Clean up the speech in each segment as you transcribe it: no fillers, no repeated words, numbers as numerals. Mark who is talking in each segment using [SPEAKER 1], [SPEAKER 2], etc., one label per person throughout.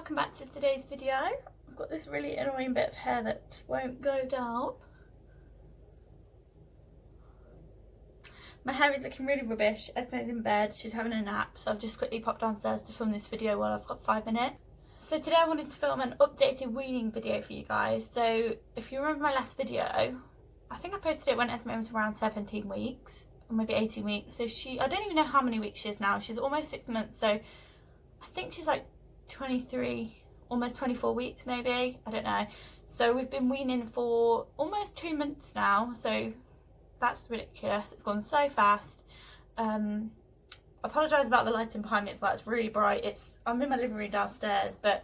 [SPEAKER 1] welcome back to today's video. I've got this really annoying bit of hair that just won't go down. My hair is looking really rubbish. Esmae's in bed, she's having a nap, so I've just quickly popped downstairs to film this video while I've got 5 minutes. So today I wanted to film an updated weaning video for you guys. So if you remember my last video, I think I posted it when Esmae was around 17 weeks, or maybe 18 weeks. So I don't even know how many weeks she is now. She's almost 6 months, so I think she's like 23, almost 24 weeks maybe, I don't know. So we've been weaning for almost 2 months now, so that's ridiculous. It's gone so fast. I apologise about the lighting behind me as well. It's really bright. I'm in my living room downstairs, but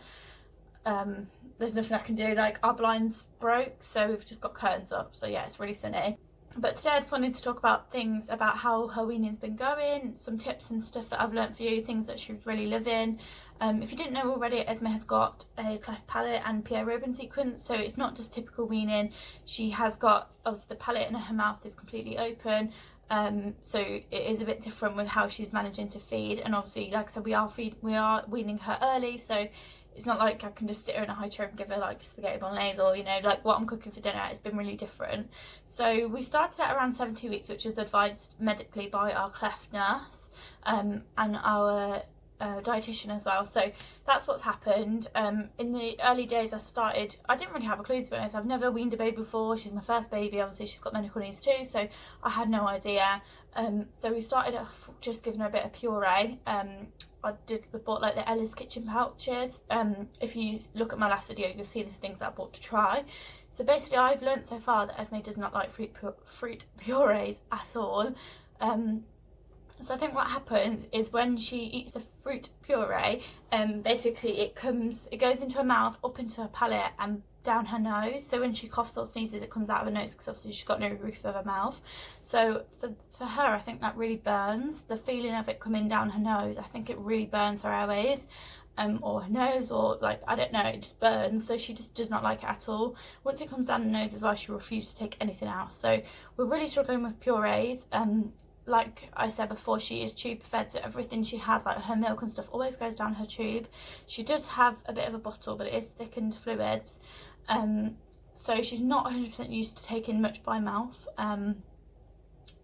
[SPEAKER 1] there's nothing I can do. Like, our blinds broke, so we've just got curtains up, so yeah, it's really sunny. But today I just wanted to talk about things about how her weaning's been going, some tips and stuff that I've learnt for you, things that she's really loving. If you didn't know already, Esmae has got a cleft palate and PA ribbon sequence, so it's not just typical weaning. She has got, obviously the palate in her mouth is completely open, so it is a bit different with how she's managing to feed. And obviously, like I said, we are weaning her early, so it's not like I can just sit her in a high chair and give her like spaghetti bolognese, or, you know, like what I'm cooking for dinner. It's been really different. So we started at around 70 weeks, which is advised medically by our cleft nurse and our dietitian as well. So that's what's happened. In the early days I didn't really have a clue, to be honest. I've never weaned a baby before. She's my first baby. Obviously she's got medical needs too, so I had no idea. So we started off just giving her a bit of puree. I bought like the Ella's Kitchen pouches. If you look at my last video, you'll see the things that I bought to try. So basically I've learnt so far that Esmae does not like fruit purees at all. So I think what happens is when she eats the fruit puree, basically it goes into her mouth, up into her palate and down her nose. So when she coughs or sneezes, it comes out of her nose, because obviously she's got no roof of her mouth. So for her, I think that really burns. The feeling of it coming down her nose, I think it really burns her airways, or her nose, or like, I don't know, it just burns. So she just does not like it at all. Once it comes down the nose as well, she refuses to take anything else. So we're really struggling with purees. Like I said before, she is tube fed, so everything she has, like her milk and stuff, always goes down her tube. She does have a bit of a bottle, but it is thickened fluids, so she's not 100% used to taking much by mouth.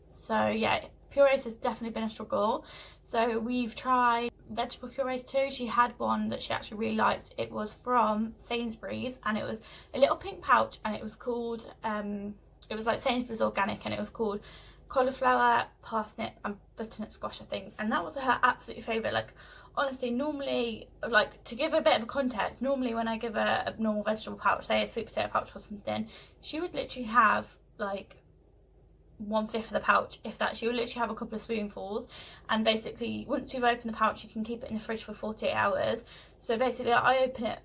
[SPEAKER 1] So yeah, purees has definitely been a struggle. So we've tried vegetable purees too. She had one that she actually really liked. It was from Sainsbury's, and it was a little pink pouch, and it was called it was like Sainsbury's organic, and it was called cauliflower, parsnip and butternut squash, I think. And that was her absolute favourite. Like, honestly, normally, like, to give a bit of a context, normally when I give her a normal vegetable pouch, say a sweet potato pouch or something, she would literally have like 1/5 of the pouch, if that. She would literally have a couple of spoonfuls, and basically once you've opened the pouch, you can keep it in the fridge for 48 hours. So basically I open it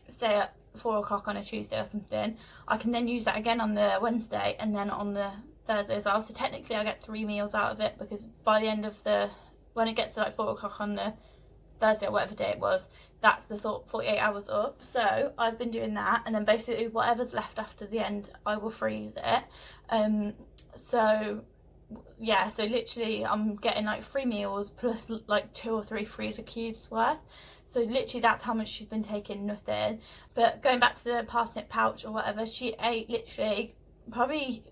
[SPEAKER 1] say at 4 o'clock on a Tuesday or something. I can then use that again on the Wednesday, and then on the Thursday as well. So technically I get 3 meals out of it, because by the end of when it gets to like 4 o'clock on the Thursday or whatever day it was, that's the 48 hours up. So I've been doing that, and then basically whatever's left after the end, I will freeze it. So yeah, so literally I'm getting like 3 meals plus like 2 or 3 freezer cubes worth. So literally that's how much she's been taking, nothing. But going back to the parsnip pouch or whatever, she ate literally probably,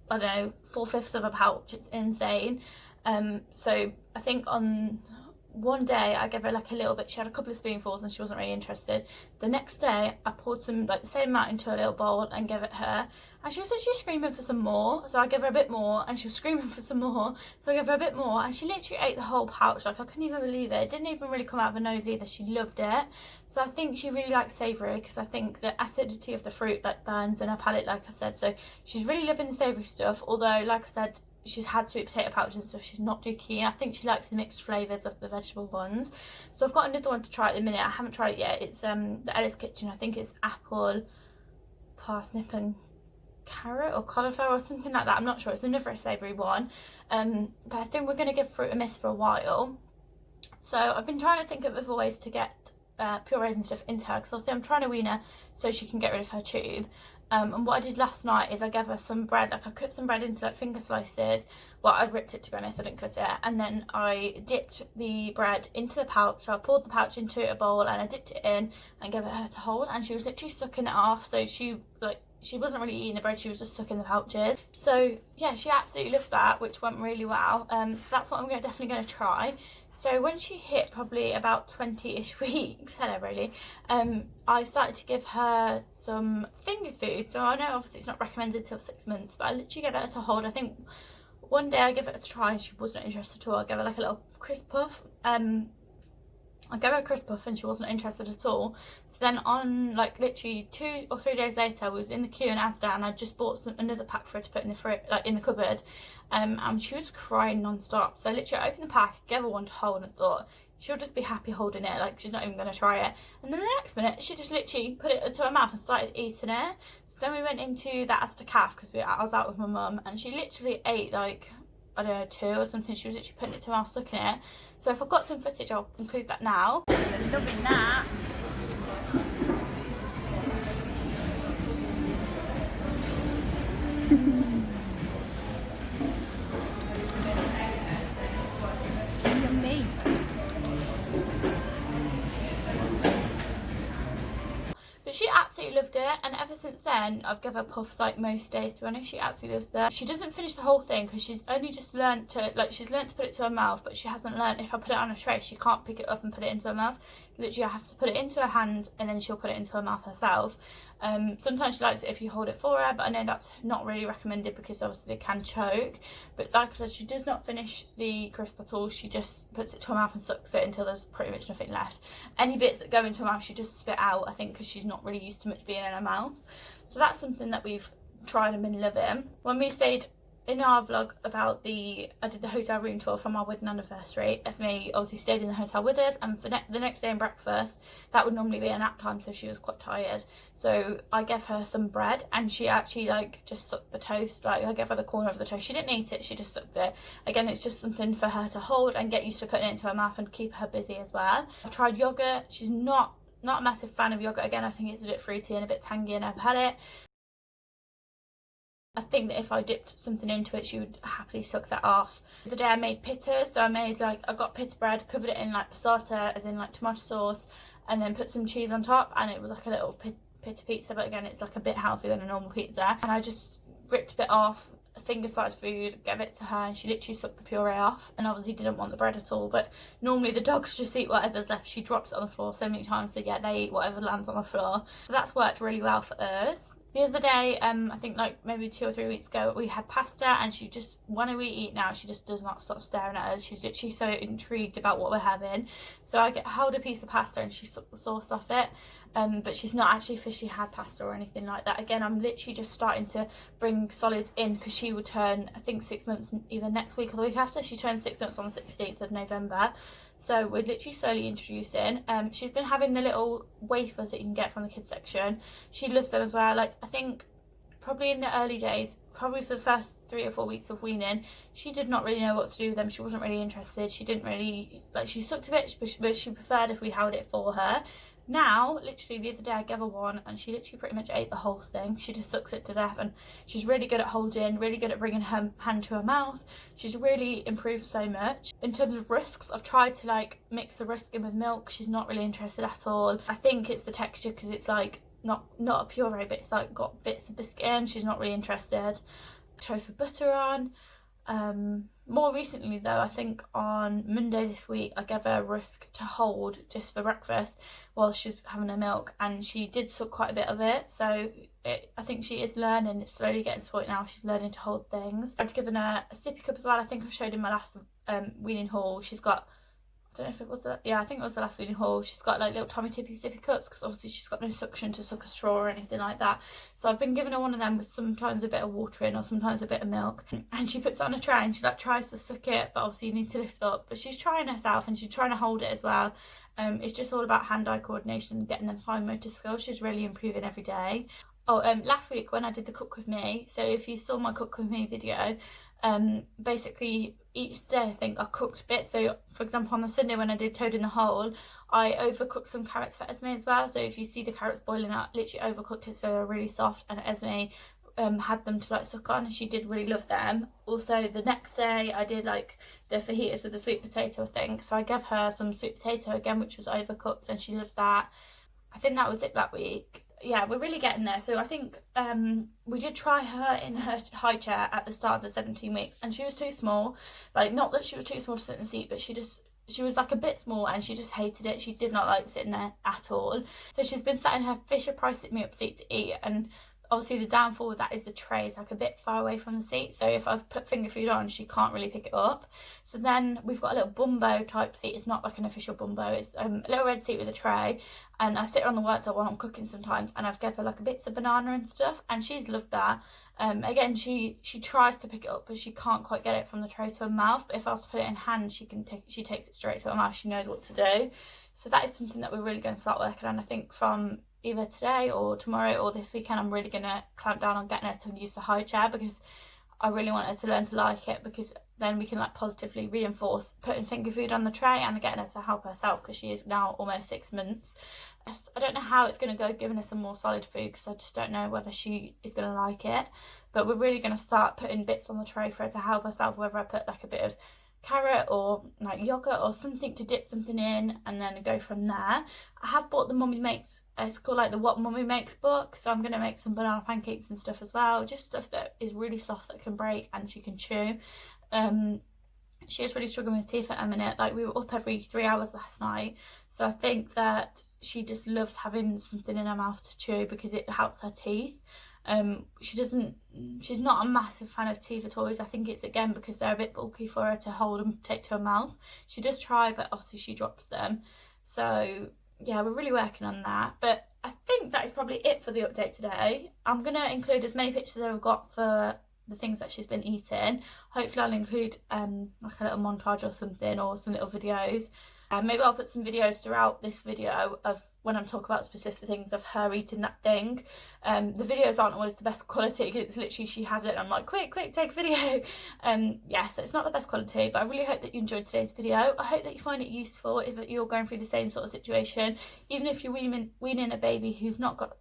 [SPEAKER 1] I don't know, 4/5 of a pouch. It's insane. So I think on one day I gave her like a little bit. She had a couple of spoonfuls and she wasn't really interested. The next day I poured some, like the same amount, into a little bowl and gave it her, and she was actually screaming for some more. So I gave her a bit more, and she was screaming for some more, so I gave her a bit more, and she literally ate the whole pouch. Like, I couldn't even believe it. It didn't even really come out of her nose either. She loved it. So I think she really likes savoury, because I think the acidity of the fruit like burns in her palate, like I said. So she's really loving the savoury stuff, although like I said, she's had sweet potato pouches and stuff, she's not too keen. I think she likes the mixed flavours of the vegetable ones. So I've got another one to try at the minute. I haven't tried it yet. It's the Ella's Kitchen. I think it's apple, parsnip and carrot or cauliflower or something like that. I'm not sure. It's another savoury one. But I think we're going to give fruit a miss for a while. So I've been trying to think of other ways to get purees and stuff into her, because obviously I'm trying to wean her so she can get rid of her tube. And what I did last night is I gave her some bread, like I cut some bread into like finger slices. Well, I ripped it, to be honest, I didn't cut it. And then I dipped the bread into the pouch. So I poured the pouch into a bowl and I dipped it in and gave it her to hold. And she was literally sucking it off. So she wasn't really eating the bread, she was just sucking the pouches. So yeah, she absolutely loved that, which went really well. So that's what I'm definitely going to try. So when she hit probably about 20-ish weeks, hello Brady, I started to give her some finger food. So I know obviously it's not recommended till 6 months, but I literally gave her to hold. I think one day I gave it a try and she wasn't interested at all. I gave her like a little crisp puff. I gave her a crisp puff and she wasn't interested at all. So then on like literally 2 or 3 days later, I was in the queue in Asda and I just bought another pack for her to put in the in the cupboard, and she was crying non-stop. So I literally opened the pack, gave her one to hold, and thought she'll just be happy holding it, like she's not even going to try it. And then the next minute she just literally put it into her mouth and started eating it. So then we went into the Asda calf because I was out with my mum, and she literally ate like, I don't know, 2 or something. She was literally putting it to her mouth, sucking it. So if I've got some footage, I'll include that now. I'm loving that. Yummy. But she absolutely loved it, and ever since then I've given her puffs like most days, to be honest. She absolutely loves that. She doesn't finish the whole thing because she's only just learnt to, like, she's learnt to put it to her mouth, but she hasn't learnt if I put it on a tray she can't pick it up and put it into her mouth. Literally I have to put it into her hand and then she'll put it into her mouth herself. Sometimes she likes it if you hold it for her, but I know that's not really recommended because obviously they can choke. But like I said, she does not finish the crisp at all. She just puts it to her mouth and sucks it until there's pretty much nothing left. Any bits that go into her mouth she just spit out, I think, because she's not really used to much being in her mouth. So that's something that we've tried and been loving. When we stayed in our vlog about I did the hotel room tour from our wedding anniversary, Esmae obviously stayed in the hotel with us, and for the next day in breakfast, that would normally be a nap time, so she was quite tired. So I gave her some bread and she actually like just sucked the toast. Like I gave her the corner of the toast. She didn't eat it, she just sucked it. Again, it's just something for her to hold and get used to putting it into her mouth and keep her busy as well. I've tried yogurt. She's not a massive fan of yogurt. Again, I think it's a bit fruity and a bit tangy in her palate. I think that if I dipped something into it, she would happily suck that off. The other day I made pita, so I got pita bread, covered it in like passata, as in like tomato sauce, and then put some cheese on top, and it was like a little pita pizza, but again, it's like a bit healthier than a normal pizza. And I just ripped a bit off, finger-sized food, gave it to her, and she literally sucked the puree off, and obviously didn't want the bread at all. But normally the dogs just eat whatever's left. She drops it on the floor so many times, so yeah, they eat whatever lands on the floor. So that's worked really well for us. The other day, I think like maybe 2 or 3 weeks ago, we had pasta, and she just, when we eat now, she just does not stop staring at us. She's literally so intrigued about what we're having. So I hold a piece of pasta and she sucked the sauce off it, but she's not actually officially had pasta or anything like that. Again, I'm literally just starting to bring solids in because she would turn, I think, 6 months either next week or the week after. She turns 6 months on the 16th of November. So we're literally slowly introducing. She's been having the little wafers that you can get from the kids section. She loves them as well. Like, I think probably in the early days, probably for the first 3 or 4 weeks of weaning, she did not really know what to do with them. She wasn't really interested. She didn't really, like, she sucked a bit, but she preferred if we held it for her. Now, literally the other day I gave her one and she literally pretty much ate the whole thing. She just sucks it to death, and she's really good at holding, really good at bringing her hand to her mouth. She's really improved so much. In terms of rusks, I've tried to like mix the rusk in with milk. She's not really interested at all. I think it's the texture because it's like not a puree, but it's like got bits of biscuit in. She's not really interested. Toast with butter on. More recently though, I think on Monday this week, I gave her a rusk to hold just for breakfast while she's having her milk, and she did suck quite a bit of it. So I think she is learning. It's slowly getting to the point now she's learning to hold things. I've given her a sippy cup as well. I think I showed in my last weaning haul. She's got, I don't know if it was I think it was the last weaning haul. She's got like little Tommy Tippy sippy cups because obviously she's got no suction to suck a straw or anything like that. So I've been giving her one of them with sometimes a bit of water in or sometimes a bit of milk, and she puts it on a tray and she like tries to suck it, but obviously you need to lift it up. But she's trying herself and she's trying to hold it as well. It's just all about hand-eye coordination and getting them fine motor skills. She's really improving every day. Oh, last week when I did the cook with me, so if you saw my cook with me video, Basically each day I think I cooked bits. So for example, on the Sunday when I did toad in the hole, I overcooked some carrots for Esmae as well. So if you see the carrots boiling out, literally overcooked it so they're really soft, and Esmae had them to like suck on, and she did really love them. Also the next day I did like the fajitas with the sweet potato, I think, so I gave her some sweet potato again, which was overcooked, and she loved that. I think that was it that week. Yeah, we're really getting there. So I think we did try her in her high chair at the start of the 17 weeks, and she was too small. Like, not that she was too small to sit in the seat, but she was like a bit small, and she just hated it. She did not like sitting there at all. So she's been sat in her Fisher Price sit me up seat to eat, and obviously the downfall with that is the tray is like a bit far away from the seat, so if I put finger food on, she can't really pick it up. So then we've got a little bumbo type seat. It's not like an official bumbo, it's a little red seat with a tray, and I sit her on the worktop while I'm cooking sometimes, and I've given her like bits of banana and stuff, and she's loved that. Again, she tries to pick it up, but she can't quite get it from the tray to her mouth. But if I was to put it in hand, she takes it straight to her mouth. She knows what to do. So that is something that we're really going to start working on. I think from either today or tomorrow or this weekend, I'm really going to clamp down on getting her to use the high chair, because I really want her to learn to like it, because then we can like positively reinforce putting finger food on the tray and getting her to help herself, because she is now almost 6 months. I don't know how it's going to go giving her some more solid food, because I just don't know whether she is going to like it. But we're really going to start putting bits on the tray for her to help herself, whether I put like a bit of carrot or like yogurt or something to dip something in, and then go from there. I have bought the Mummy Makes, it's called like the What Mummy Makes book, so I'm going to make some banana pancakes and stuff as well, just stuff that is really soft that can break and she can chew. She is really struggling with teeth at a minute. Like, we were up every 3 hours last night, so I think that she just loves having something in her mouth to chew because it helps her teeth. She's not a massive fan of teeth toys. I think it's again because they're a bit bulky for her to hold and take to her mouth. She does try, but obviously she drops them. So yeah, we're really working on that. But I think that is probably it for the update today. I'm going to include as many pictures as I've got for the things that she's been eating. Hopefully I'll include like a little montage or something, or some little videos. Maybe I'll put some videos throughout this video of when I'm talking about specific things of her eating that thing. The videos aren't always the best quality, because it's literally she has it and I'm like, quick, take a video. Yeah, so it's not the best quality, but I really hope that you enjoyed today's video. I hope that you find it useful if you're going through the same sort of situation. Even if you're weaning a baby who's not got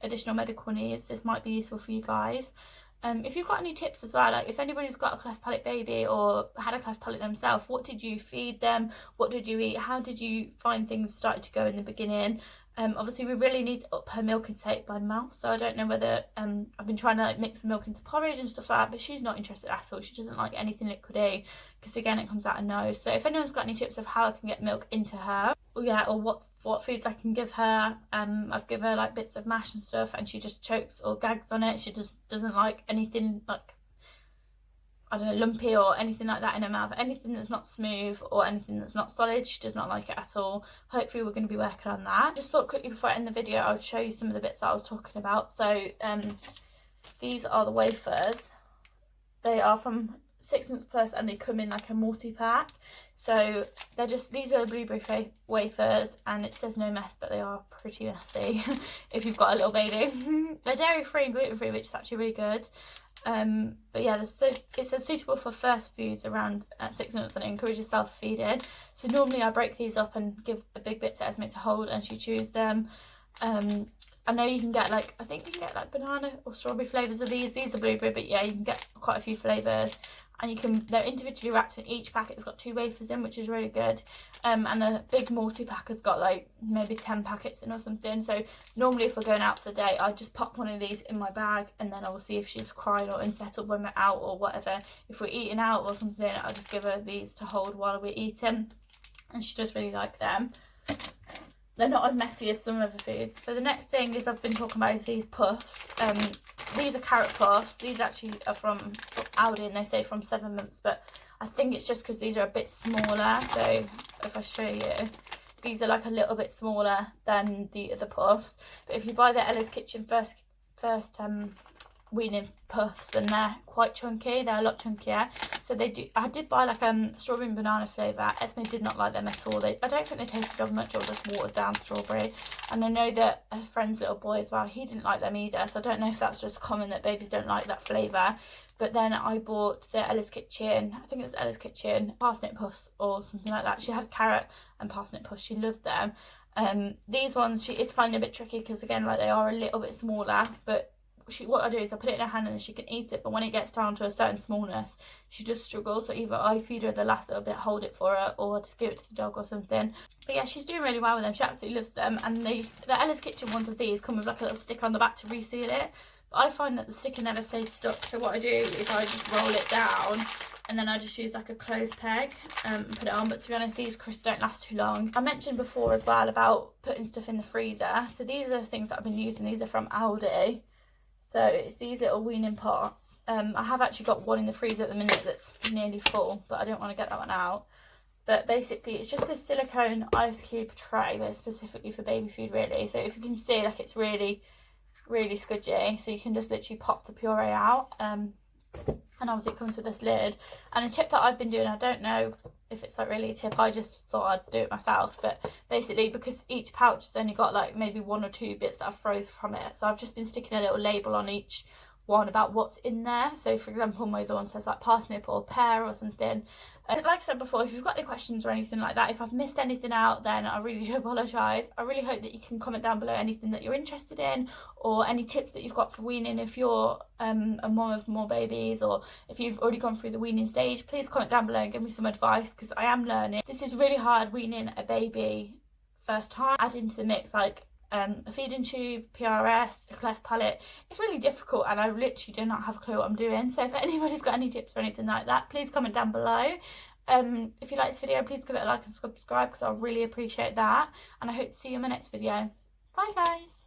[SPEAKER 1] additional medical needs, this might be useful for you guys. If you've got any tips as well, like if anybody's got a cleft palate baby or had a cleft palate themselves, what did you feed them? What did you eat? How did you find things started to go in the beginning? Obviously we really need to up her milk intake by mouth, so I don't know whether I've been trying to like mix the milk into porridge and stuff like that, but she's not interested at all. She doesn't like anything liquidy, because again it comes out her nose. So if anyone's got any tips of how I can get milk into her, or what foods I can give her, I've given her like bits of mash and stuff, and she just chokes or gags on it. She just doesn't like anything like, I don't know, lumpy or anything like that in her mouth. Anything that's not smooth or anything that's not solid, she does not like it at all. Hopefully we're going to be working on that. Just thought quickly before I end the video, I would show you some of the bits that I was talking about. So these are the wafers. They are from 6 months plus, and they come in like a multi-pack. So they're just, these are the blueberry wafers, and it says no mess, but they are pretty messy if you've got a little baby. They're dairy free and gluten free, which is actually really good. But yeah, it says suitable for first foods around 6 months, and it encourages self-feeding. So normally I break these up and give a big bit to Esmae to hold, and she chews them. I know you can get like, I think you can get like banana or strawberry flavours of these. These are blueberry, but yeah, you can get quite a few flavours. And they're individually wrapped, and each packet has got 2 wafers in, which is really good. And the big multi-pack has got like maybe 10 packets in or something. So normally if we're going out for the day, I just pop one of these in my bag, and then I will see if she's crying or unsettled when we're out or whatever. If we're eating out or something, I'll just give her these to hold while we're eating, and she does really like them. They're not as messy as some other foods. So the next thing is I've been talking about is these puffs. These are carrot puffs. These actually are from Aldi, and they say from 7 months, but I think it's just because these are a bit smaller. So if I show you, these are like a little bit smaller than the other puffs. But if you buy the Ella's Kitchen first weaning puffs, and they're quite chunky. They're a lot chunkier. So I did buy like strawberry and banana flavour. Esme did not like them at all. I don't think they tasted of much, or just watered down strawberry. And I know that her friend's little boy as well, he didn't like them either. So I don't know if that's just common that babies don't like that flavour. But then I bought the Ella's Kitchen, I think it was Ella's Kitchen, parsnip puffs or something like that. She had carrot and parsnip puffs. She loved them. These ones it's finding a bit tricky because again, like, they are a little bit smaller, but what I do is I put it in her hand and then she can eat it, but when it gets down to a certain smallness, she just struggles. So either I feed her the last little bit, hold it for her, or just give it to the dog or something. But yeah, she's doing really well with them. She absolutely loves them. And the Ella's Kitchen ones of these come with like a little sticker on the back to reseal it. But I find that the sticker never stays stuck. So what I do is I just roll it down and then I just use like a clothes peg and put it on. But to be honest, these crisps don't last too long. I mentioned before as well about putting stuff in the freezer. So these are the things that I've been using. These are from Aldi. So it's these little weaning pots. I have actually got one in the freezer at the minute that's nearly full, but I don't want to get that one out. But basically, it's just this silicone ice cube tray, but it's specifically for baby food, really. So if you can see, like, it's really, really scudgy. So you can just literally pop the puree out. And obviously it comes with this lid. And a tip that I've been doing, I don't know if it's like really a tip, I just thought I'd do it myself, but basically because each pouch has only got like maybe 1 or 2 bits that I've froze from it, so I've just been sticking a little label on each one about what's in there. So for example, my other one says like parsnip or pear or something. Like I said before, if you've got any questions or anything like that, if I've missed anything out, then I really do apologise. I really hope that you can comment down below anything that you're interested in, or any tips that you've got for weaning if you're a mum of more babies, or if you've already gone through the weaning stage. Please comment down below and give me some advice, because I am learning. This is really hard, weaning a baby first time. Add into the mix like a feeding tube, PRS, a cleft palate. It's really difficult and I literally do not have a clue what I'm doing. So if anybody's got any tips or anything like that, please comment down below. If you like this video, please give it a like and subscribe, because I really appreciate that. And I hope to see you in my next video. Bye guys.